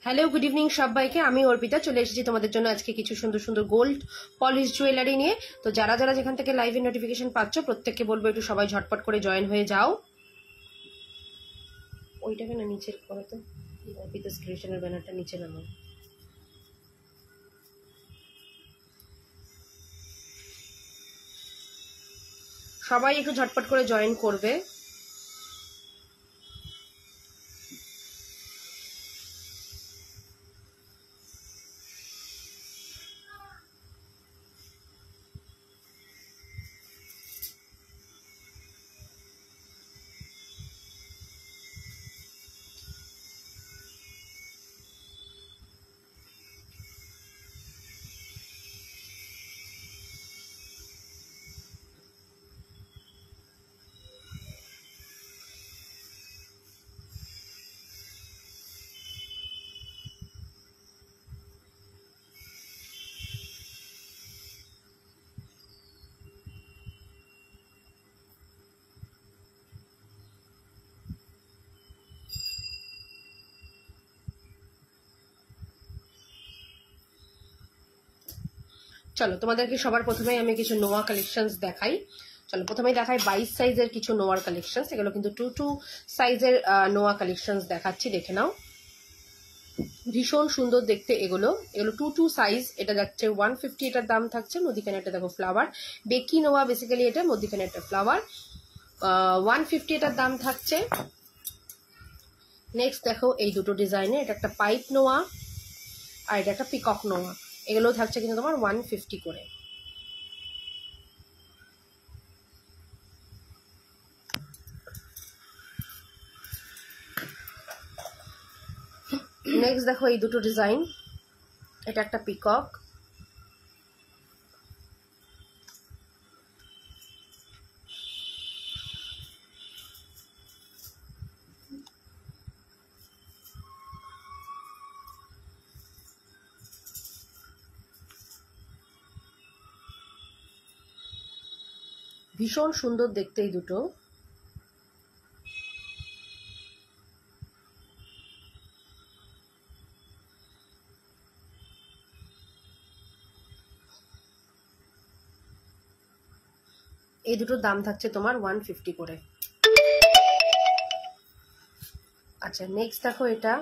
Hello, good evening সবাইকে। আমি অর্পিতা চলে এসেছি তোমাদের জন্য আজকে কিছু সুন্দর সুন্দর গোল্ড পলিশ জুয়েলারি নিয়ে। তো যারা যারা যেখান থেকে লাইভে নোটিফিকেশন পাচ্ছ প্রত্যেককে বলবো একটু সবাই ঝটপট করে জয়েন হয়ে যাও। ওইটাকে না নিচের করে তো, অর্পিতা ক্রিয়েশনের ব্যানারটা নিচে নামাও। সবাই একটু ঝটপট করে জয়েন করবে। চলো তোমাদেরকে সবার প্রথমেই আমি কিছু নোয়া কালেকশনস দেখাই। চলো প্রথমেই দেখাই 22 সাইজের কিছু নোয়ার কালেকশনস। এগুলো কিন্তু 2 সাইজের নোয়া কালেকশনস দেখাচ্ছি, দেখে নাও। ভীষণ সুন্দর দেখতে এগুলো 2 সাইজ। এটা যাচ্ছে 150, এটার দাম থাকছে। মধ্যিখানে একটা দেখো ফ্লাওয়ার, বেকি নোয়া বেসিক্যালি এটা, মধ্যিখানে একটা ফ্লাওয়ার। 150 এটার দাম থাকছে। নেক্সট দেখো এই দুটো ডিজাইনে, এটা একটা পাইপ নোয়া আর এটা একটা পিকক নোয়া। এগুলো থাকছে কিন্তু তোমার 150 করে। নেক্সট দেখো এই দুটো ডিজাইন, এটা একটা পিকক, ভীষণ সুন্দর দেখতে এই দুটো। এই দুটোর দাম থাকছে তোমার 150 করে। আচ্ছা নেক্সট দেখো এটা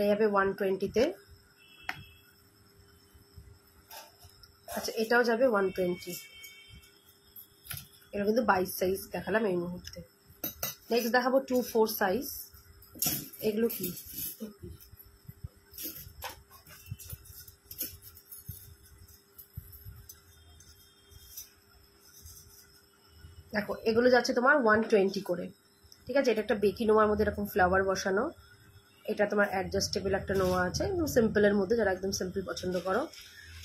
যাবে 120-তে। আচ্ছা এটাও যাবে 120। এটা কিন্তু 22 সাইজ দেখালাম এই মুহূর্তে। নেক্সট দেখাবো 24 সাইজ। এগুলো কি দেখো, এগুলো যাচ্ছে তোমার 120 করে। ঠিক আছে, এটা একটা বেকি নোয়ার মধ্যে এরকম ফ্লাওয়ার বসানো। এটা তোমার অ্যাডজাস্টেবল একটা নোয়া আছে, একদম সিম্পলের মধ্যে, যারা একদম সিম্পল পছন্দ করো।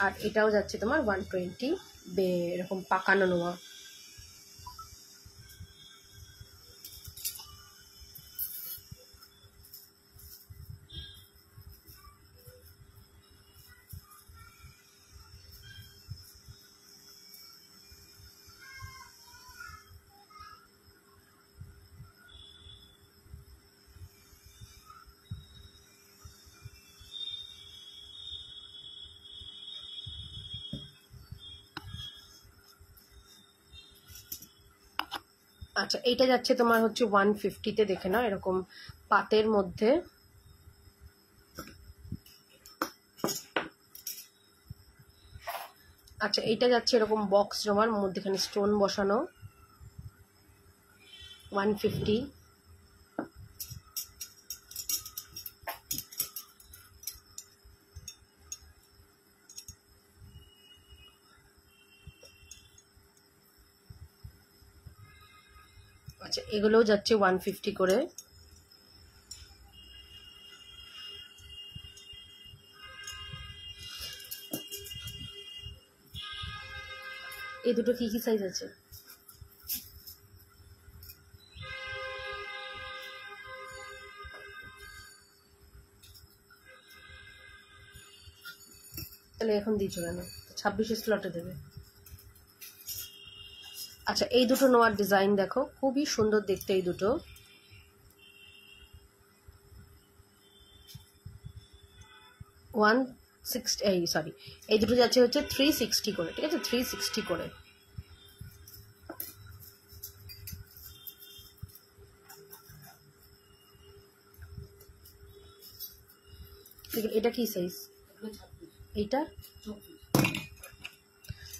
আর এটাও যাচ্ছে তোমার 120, এরকম পাকানো নোয়া। আচ্ছা এইটা যাচ্ছে তোমার হচ্ছে 150-তে, দেখে নাও, এরকম পাতের মধ্যে। আচ্ছা এইটা যাচ্ছে এরকম বক্স জমার মধ্যেখানে স্টোন বসানো, 150। আচ্ছা এগুলোও যাচ্ছে 150 করে। এই দুটো কি কি সাইজ আছে? তাহলে এখন দিচ্ছ কেন? 26 স্লটে দেবে। আচ্ছা এই দুটো নোয়ার ডিজাইন দেখো, খুবই সুন্দর দেখতে এই দুটো। সরি, এই দুটো যাচ্ছে হচ্ছে 360 করে, ঠিক আছে, 360 করে। এটা কি সাইজ? এইটা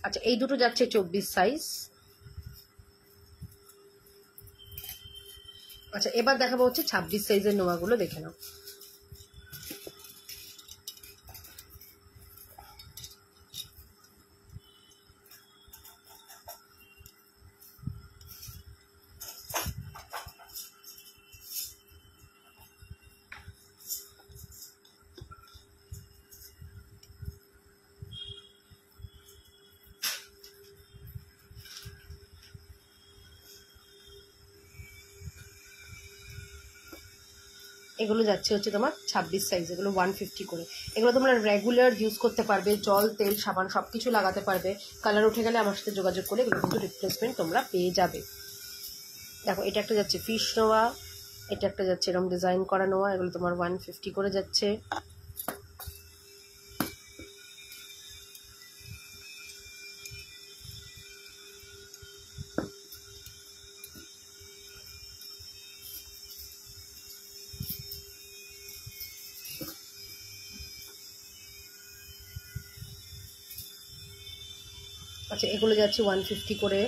আচ্ছা এই দুটো যাচ্ছে 24 সাইজ। আচ্ছা এবার দেখাবো হচ্ছে 26 সাইজের নোয়াগুলো, দেখে নাও। এগুলো যাচ্ছে হচ্ছে তোমার 26 সাইজ, এগুলো 150 করে। এগুলো তোমরা রেগুলার ইউজ করতে পারবে, জল তেল সাবান সব কিছু লাগাতে পারবে। কালার উঠে গেলে আমার সাথে যোগাযোগ করে এগুলো কিন্তু রিপ্লেসমেন্ট তোমরা পেয়ে যাবে। দেখো এটা একটা যাচ্ছে ফিশ নোয়া, এটা একটা যাচ্ছে এরকম ডিজাইন করা নোয়া, এগুলো তোমার 150 করে যাচ্ছে। আচ্ছা এগুলো যাচ্ছে 150 করে।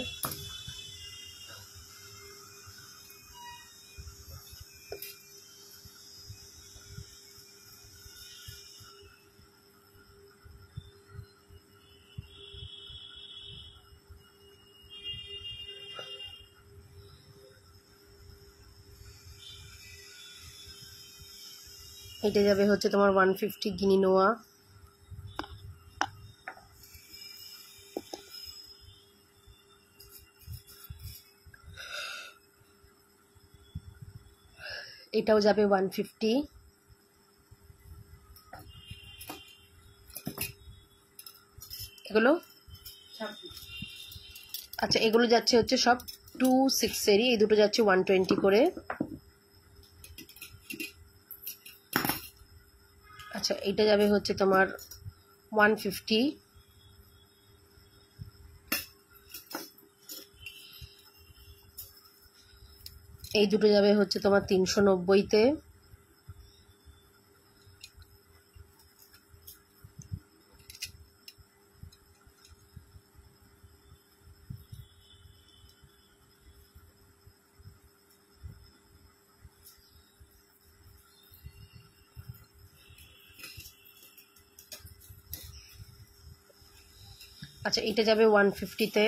এটা যাবে হচ্ছে তোমার 150 গিনি নোয়া। এটাও যাবে 150। এগুলো আচ্ছা এগুলো যাচ্ছে হচ্ছে সব 26 এরই, এই দুটো যাচ্ছে 120 করে। আচ্ছা এটা যাবে হচ্ছে তোমার 150। এই দুটো যাবে হচ্ছে তোমার 390-তে। আচ্ছা এটা যাবে 150-তে।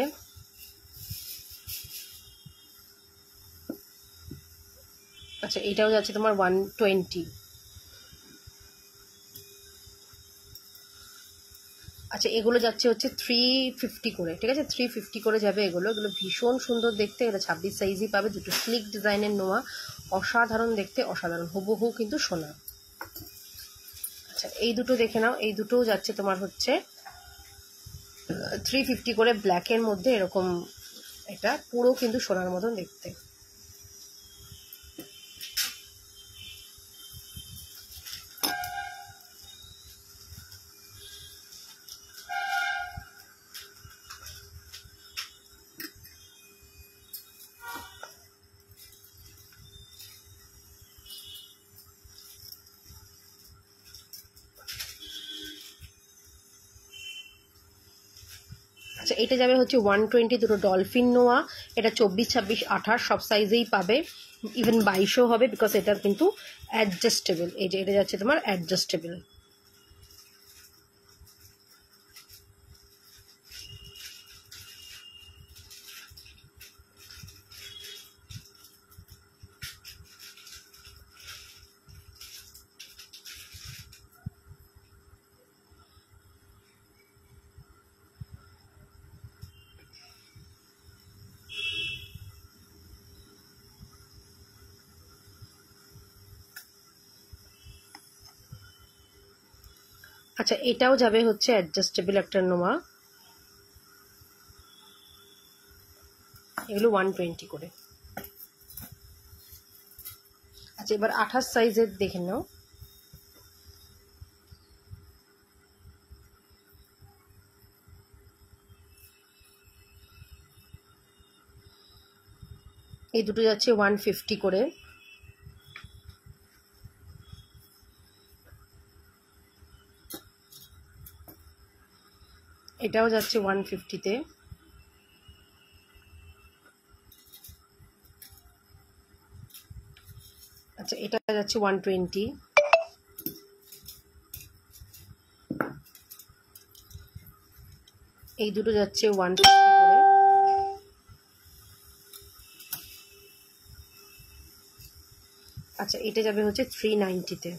আচ্ছা এটাও যাচ্ছে তোমার 120। আচ্ছা এগুলো যাচ্ছে হচ্ছে 350 করে, ঠিক আছে, 350 করে যাবে এগুলো। এগুলো ভীষণ সুন্দর দেখতে, এটা 26 সাইজই পাবে। দুটো স্লিক ডিজাইনের নোয়া, অসাধারণ দেখতে, অসাধারণ, হুবহু কিন্তু সোনা। আচ্ছা এই দুটো দেখে নাও, এই দুটোও যাচ্ছে তোমার হচ্ছে 350 করে, ব্ল্যাকের মধ্যে এরকম, এটা পুরো কিন্তু সোনার মতন দেখতে। আচ্ছা এটা যাবে হচ্ছে 120, দুটো ডলফিন নোয়া। এটা 24, 26, 28 সব সাইজেই পাবে, ইভেন 22ও হবে, বিকজ এটা কিন্তু অ্যাডজাস্টেবল। এই যে এটা যাচ্ছে তোমার অ্যাডজাস্টেবল। আচ্ছা এটাও যাবে হচ্ছে অ্যাডজাস্টেবল একটা নোয়া। এগুলো 120 করে। আচ্ছা এবার 28 সাইজের দেখে নাও। এই দুটো যাচ্ছে 150 করে। এটাও যাচ্ছে 150-তে। আচ্ছা এটা যাচ্ছে 120। এই দুটো যাচ্ছে 150 করে। আচ্ছা এটা যাবে হচ্ছে 390-তে।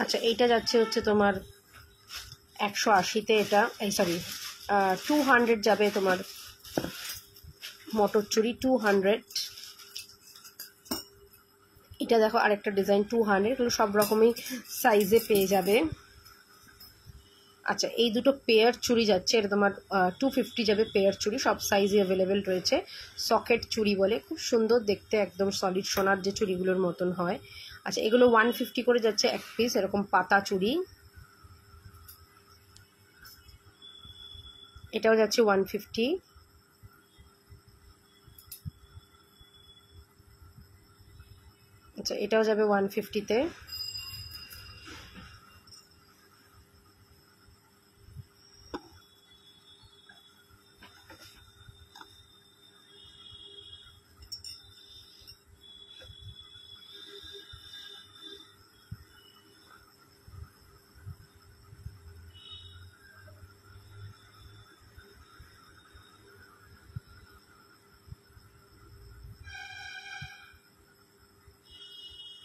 আচ্ছা এইটা যাচ্ছে হচ্ছে তোমার 180-তে। এটা এই সরি 200 যাবে তোমার মটর চুড়ি 200। এটা দেখো আরেকটা ডিজাইন 200, এগুলো সব রকমই সাইজে পেয়ে যাবে। আচ্ছা এই দুটো পেয়ার চুড়ি যাচ্ছে, এটা তোমার 250 যাবে পেয়ার চুড়ি, সব সাইজে অ্যাভেলেবেল রয়েছে। সকেট চুড়ি বলে, খুব সুন্দর দেখতে, একদম সলিড সোনার যে চুড়িগুলোর মতন হয়। আচ্ছা এগুলো 150 করে যাচ্ছে এক পিস, এরকম পাতা চুড়ি। এটাও যাচ্ছে 150। আচ্ছা এটাও যাবে 150-তে।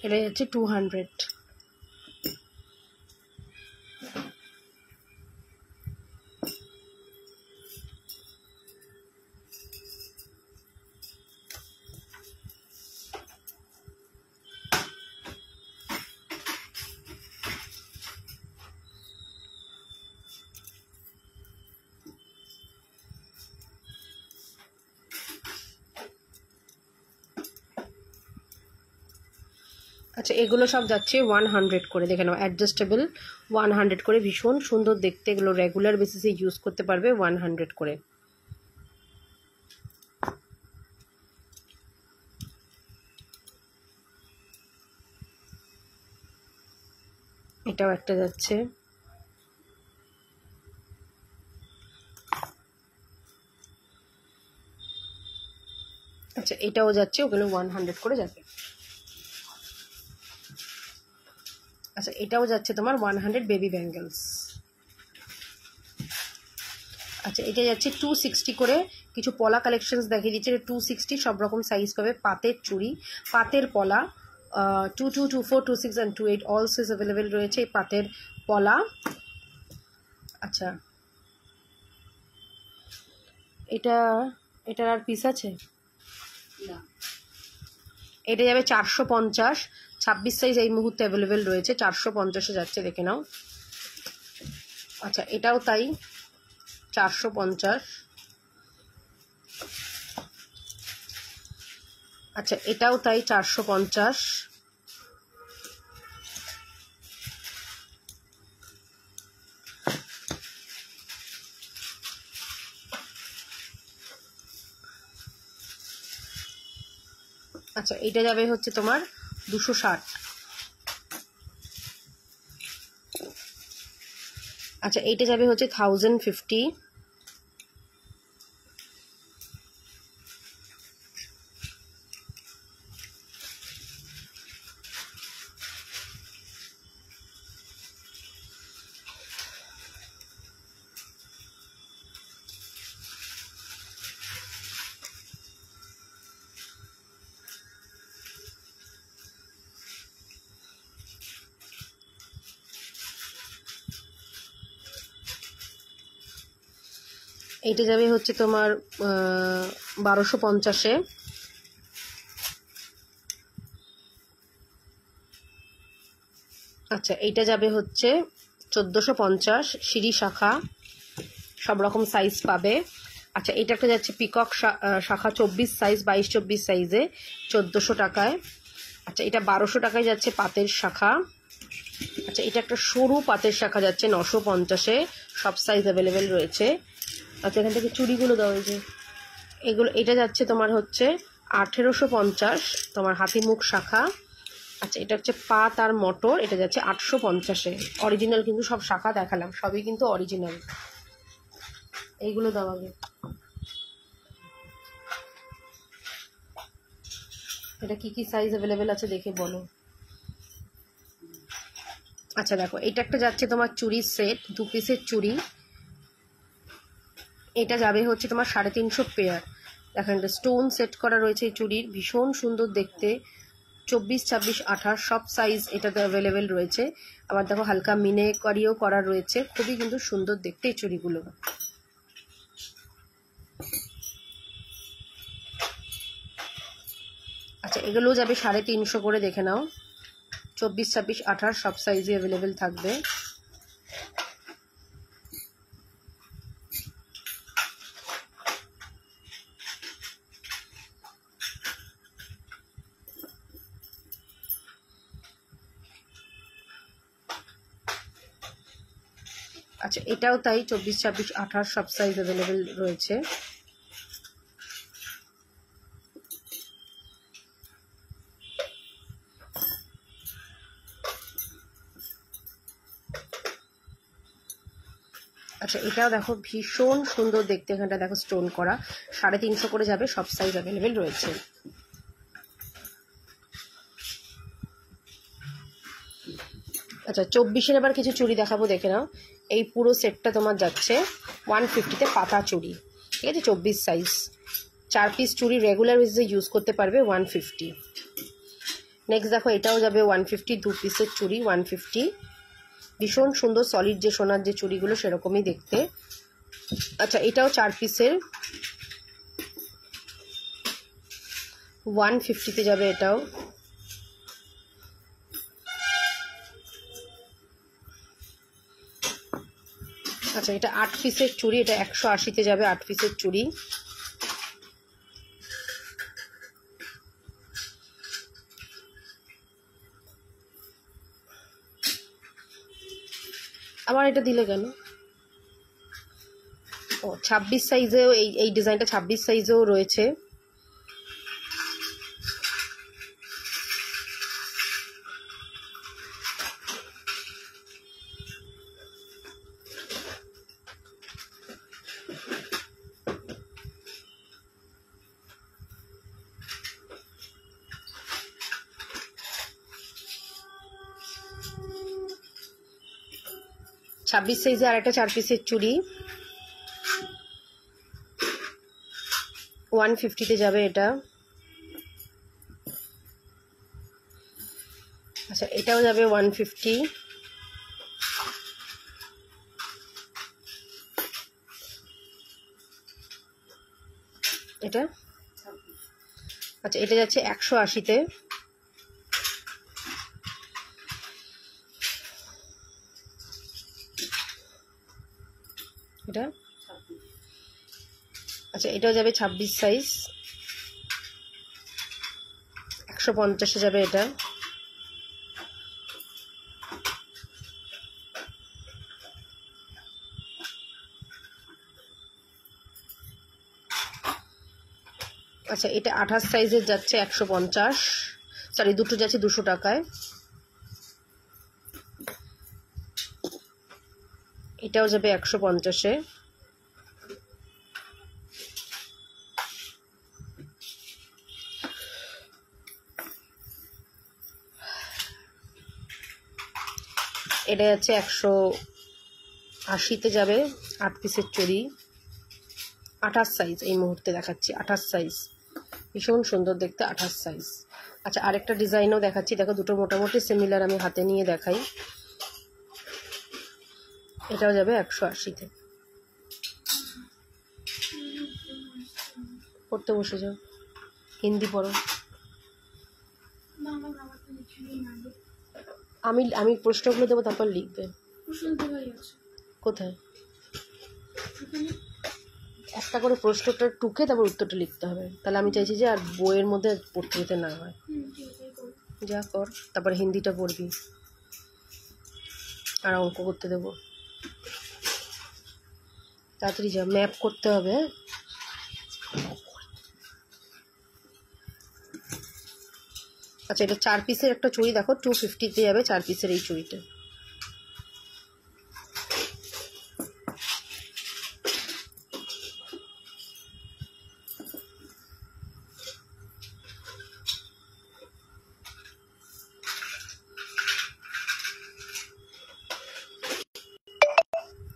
এটা যাচ্ছে 200। আচ্ছা এগুলো সব যাচ্ছে 100 করে, দেখে নাও, অ্যাডজাস্টেবল 100 করে, ভীষণ সুন্দর দেখতে, এগুলো রেগুলার বেসিসে ইউজ করতে পারবে 100 করে। এটাও একটা যাচ্ছে। আচ্ছা এটাও যাচ্ছে, ওগুলো 100 করে যাবে। আচ্ছা এটাও যাচ্ছে তোমার 100 বেবি ব্যাঙ্গেলস। আচ্ছা এটা যাচ্ছে 260 করে। কিছু পলা কালেকশনস দেখিয়ে দিচ্ছে, 260, সব রকম সাইজ পাবে। পাতের চুড়ি, পাতের পলা 22, 24, 26 অ্যান্ড 28 অল সাইজ অ্যাভেলেবেল রয়েছে এই পাতের পলা। আচ্ছা এটার আর পিস আছে না। এটা যাবে 450, 26 সাইজ এই মুহূর্তে অ্যাভেলেবেল রয়েছে, 450-এ যাচ্ছে, দেখে নাও। আচ্ছা এটাও তাই 450। আচ্ছা এটাও তাই 450। আচ্ছা এটা যাবে হচ্ছে তোমার 260। আচ্ছা এইটা যাবে হচ্ছে 1050। এইটা যাবে হচ্ছে তোমার 1250-এ। আচ্ছা এইটা যাবে হচ্ছে 1450, সিঁড়ি শাখা, সব রকম সাইজ পাবে। আচ্ছা এটা একটা যাচ্ছে পিকক শাখা 24 সাইজ, 22-24 সাইজে 1400 টাকায়। আচ্ছা এটা 1200 টাকায় যাচ্ছে পাতের শাখা। আচ্ছা এটা একটা সরু পাতের শাখা যাচ্ছে 950-এ, সব সাইজ অ্যাভেলেবেল রয়েছে। আচ্ছা এখান থেকে চুড়িগুলো দাও, এই যে এগুলো, এটা যাচ্ছে তোমার হচ্ছে 1850, তোমার হাতিমুখ শাখা। আচ্ছা এটা হচ্ছে পাত আর মটর, এটা যাচ্ছে 850-এ। অরিজিনাল কিন্তু সব শাখা দেখালাম, সবই কিন্তু অরিজিনাল। এইগুলো দাও আগে। এটা কি কি সাইজ অ্যাভেলেবেল আছে দেখে বলো। আচ্ছা দেখো এটা একটা যাচ্ছে তোমার চুড়ির সেট, 2 পিসের চুড়ি। এটা যাবে হচ্ছে তোমার 350 পেয়ার। দেখেন এটা স্টোন সেট করা রয়েছে এই চুড়ির, ভীষণ সুন্দর দেখতে। 24, 26, 28 সব সাইজ এটাতে অ্যাভেলেবেল রয়েছে। আবার দেখো হালকা মিনেকারিও করা রয়েছে, খুবই কিন্তু সুন্দর দেখতে এই চুড়িগুলো। আচ্ছা এগুলো যাবে 350 করে, দেখে নাও। 24, 26, 28 সব সাইজে অ্যাভেলেবেল থাকবে। আচ্ছা এটাও তাই, 24, 26, 28 সব সাইজ অ্যাভেলেবেল রয়েছে। আচ্ছা এটাও দেখো ভীষণ সুন্দর দেখতে, এখানটা দেখো স্টোন করা, 350 করে যাবে, সব সাইজ অ্যাভেলেবেল রয়েছে। আচ্ছা 24-এর আবার কিছু চুড়ি দেখাবো, দেখে নাও। এই পুরো সেটটা তোমার যাচ্ছে 150-তে পাতা চুড়ি, ঠিক আছে, 24 সাইজ, 4 পিস চুড়ি রেগুলার বেসিসে ইউজ করতে পারবে, 150। নেক্সট দেখো এটাও যাবে 150, 2 পিসের চুড়ি 150, ভীষণ সুন্দর সলিড যে সোনার যে চুড়িগুলো সেরকমই দেখতে। আচ্ছা এটাও 4 পিসের, 150-তে যাবে এটাও। আচ্ছা এটা 8 পিসের চুড়ি, এটা 180-তে যাবে, 8 পিসের চুড়ি। আবার এটা দিলে কেন? ও 26 সাইজেও এই ডিজাইনটা 26 সাইজেও রয়েছে। ছাব্বিশ সাইজে আর একটা 4 পিসের চুড়ি 150-তে যাবে এটা। আচ্ছা এটাও যাবে 150। এটা আচ্ছা এটা যাচ্ছে 180-তে। এটা আচ্ছা এটাও যাবে 26 সাইজ, 150-এ যাবে এটা। আচ্ছা এটা 28 সাইজের যাচ্ছে 150, সরি দুটো যাচ্ছে 200 টাকায়। এটাও যাবে 150-এ। এটা যাচ্ছে 180-তে যাবে, 8 পিসের চুড়ি, 28 সাইজ এই মুহূর্তে দেখাচ্ছি, 28 সাইজ, ভীষণ সুন্দর দেখতে, 28 সাইজ। আচ্ছা আরেকটা ডিজাইনও দেখাচ্ছি, দেখো দুটো মোটামুটি সিমিলার, আমি হাতে নিয়ে দেখাই। এটাও যাবে 180-তে। পড়তে বসে যাও, হিন্দি পড়ো। আমি প্রশ্নগুলো দেবো, তারপর লিখবে। কোথায়? একটা করে প্রশ্নটা টুকে তারপর উত্তরটা লিখতে হবে। তাহলে আমি চাইছি যে আর বইয়ের মধ্যে পড়তে যেতে না হয়। যা কর, তারপর হিন্দিটা পড়বি আর অঙ্ক করতে দেবো। তাড়াতাড়ি যা, ম্যাপ করতে হবে। আচ্ছা, এটা 4 পিসের একটা চুড়ি দেখো, 250-তে যাবে 4 পিসের এই চুড়িটা।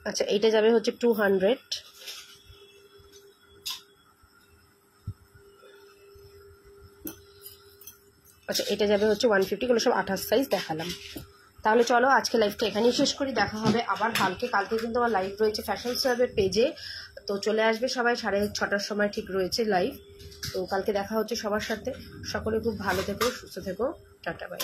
আচ্ছা, এইটা যাবে হচ্ছে 200। আচ্ছা, এটা যাবে হচ্ছে 150। এগুলো সব 28 সাইজ দেখালাম। তাহলে চলো আজকে লাইভটা এখানেই শেষ করি। দেখা হবে আবার কালকে কিন্তু আমার লাইভ রয়েছে ফ্যাশন সোয়াবের পেজে। তো চলে আসবে সবাই, 6:30টার সময় ঠিক রয়েছে লাইভ। তো কালকে দেখা হচ্ছে সবার সাথে। সকলে খুব ভালো থেকো, সুস্থ থেকো। Tata, by.